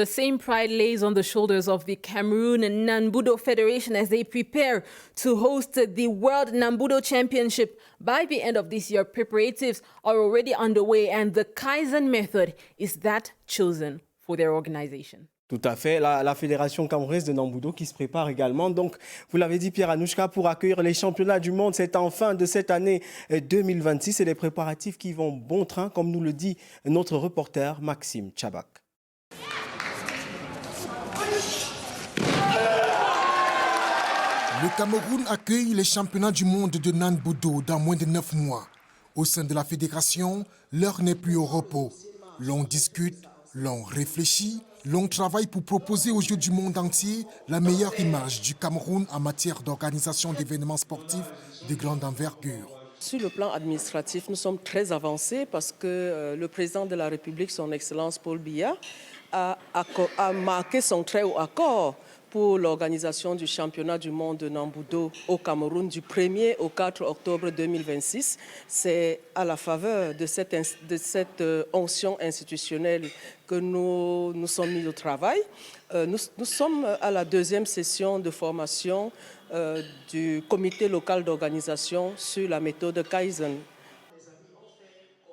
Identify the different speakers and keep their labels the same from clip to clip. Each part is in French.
Speaker 1: The same pride lays on the shoulders of the Cameroon Nambudo Federation as they prepare to host the World Nambudo Championship. By the end of this year, preparatives are already underway and the Kaizen method is that chosen for their organization.
Speaker 2: Tout à fait, la Fédération camerounaise de Nambudo qui se prépare également. Donc, vous l'avez dit, Pierre Anouchka, pour accueillir les championnats du monde, c'est en fin de cette année 2026 et les préparatifs qui vont bon train, comme nous le dit notre reporter Maxime Tchabak.
Speaker 3: Le Cameroun accueille les championnats du monde de Nambudo dans moins de 9 mois. Au sein de la fédération, l'heure n'est plus au repos. L'on discute, l'on réfléchit, l'on travaille pour proposer aux Jeux du monde entier la meilleure image du Cameroun en matière d'organisation d'événements sportifs de grande envergure.
Speaker 4: Sur le plan administratif, nous sommes très avancés parce que le président de la République, son Excellence Paul Biya, a marqué son très haut accord pour l'organisation du championnat du monde de Nambudo au Cameroun du 1er au 4 octobre 2026. C'est à la faveur de cette onction institutionnelle que nous sommes mis au travail. Nous sommes à la deuxième session de formation du comité local d'organisation sur la méthode Kaizen.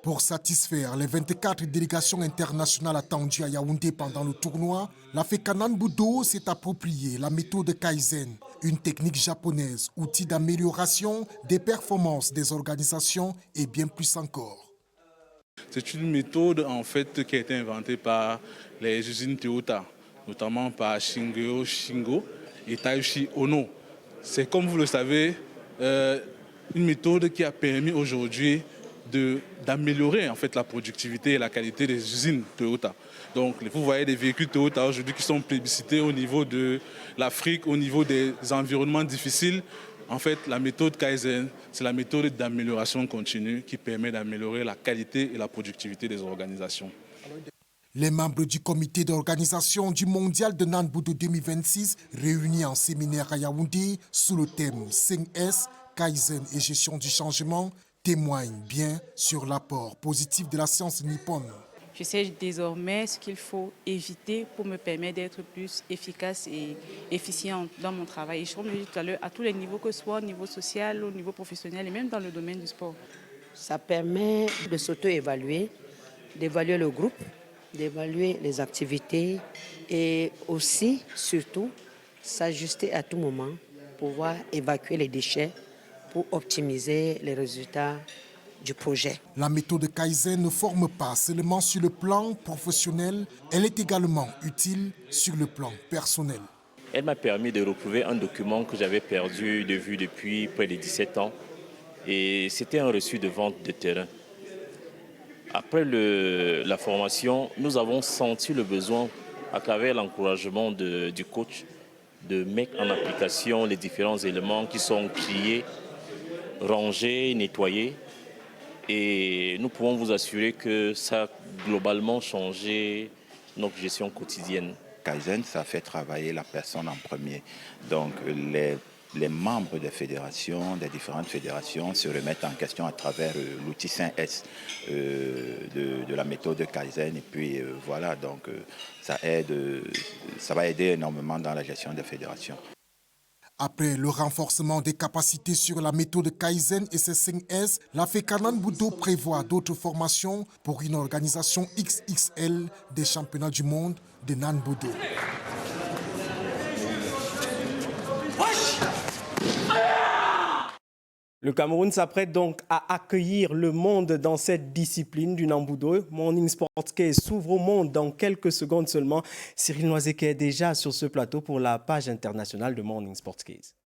Speaker 3: Pour satisfaire les 24 délégations internationales attendues à Yaoundé pendant le tournoi, la FECA Nambudo s'est appropriée la méthode Kaizen, une technique japonaise, outil d'amélioration des performances des organisations et bien plus encore.
Speaker 5: C'est une méthode en fait qui a été inventée par les usines Toyota, notamment par Shingeo Shingo et Taishi Ono. C'est comme vous le savez, une méthode qui a permis aujourd'hui d'améliorer en fait la productivité et la qualité des usines Toyota. Donc vous voyez des véhicules Toyota aujourd'hui qui sont plébiscités au niveau de l'Afrique, au niveau des environnements difficiles. En fait, la méthode Kaizen, c'est la méthode d'amélioration continue qui permet d'améliorer la qualité et la productivité des organisations.
Speaker 3: Les membres du comité d'organisation du mondial de Nambudo 2026, réunis en séminaire à Yaoundé sous le thème 5S, Kaizen et gestion du changement, témoigne bien sur l'apport positif de la science nippone.
Speaker 6: Je sais désormais ce qu'il faut éviter pour me permettre d'être plus efficace et efficiente dans mon travail. Et je comme je l'ai dit tout à l'heure, à tous les niveaux, que ce soit au niveau social, au niveau professionnel et même dans le domaine du sport.
Speaker 7: Ça permet de s'auto-évaluer, d'évaluer le groupe, d'évaluer les activités et aussi, surtout, s'ajuster à tout moment, pouvoir évacuer les déchets pour optimiser les résultats du projet.
Speaker 3: La méthode Kaizen ne forme pas seulement sur le plan professionnel, elle est également utile sur le plan personnel.
Speaker 8: Elle m'a permis de retrouver un document que j'avais perdu de vue depuis près de 17 ans et c'était un reçu de vente de terrain. Après la formation, nous avons senti le besoin, à travers l'encouragement du coach, de mettre en application les différents éléments qui sont triés, rangés, nettoyés. Et nous pouvons vous assurer que ça a globalement changé notre gestion quotidienne.
Speaker 9: Kaizen, ça fait travailler la personne en premier. Donc les membres des fédérations, des différentes fédérations se remettent en question à travers l'outil 5S de la méthode Kaizen. Et puis voilà, donc ça va aider énormément dans la gestion des fédérations.
Speaker 3: Après le renforcement des capacités sur la méthode Kaizen et ses 5S, la FECA Nambudo prévoit d'autres formations pour une organisation XXL des championnats du monde de Nambudo.
Speaker 2: Le Cameroun s'apprête donc à accueillir le monde dans cette discipline du Nambudo. Morning Sport Case s'ouvre au monde dans quelques secondes seulement. Cyril Noiseke est déjà sur ce plateau pour la page internationale de Morning Sport Case.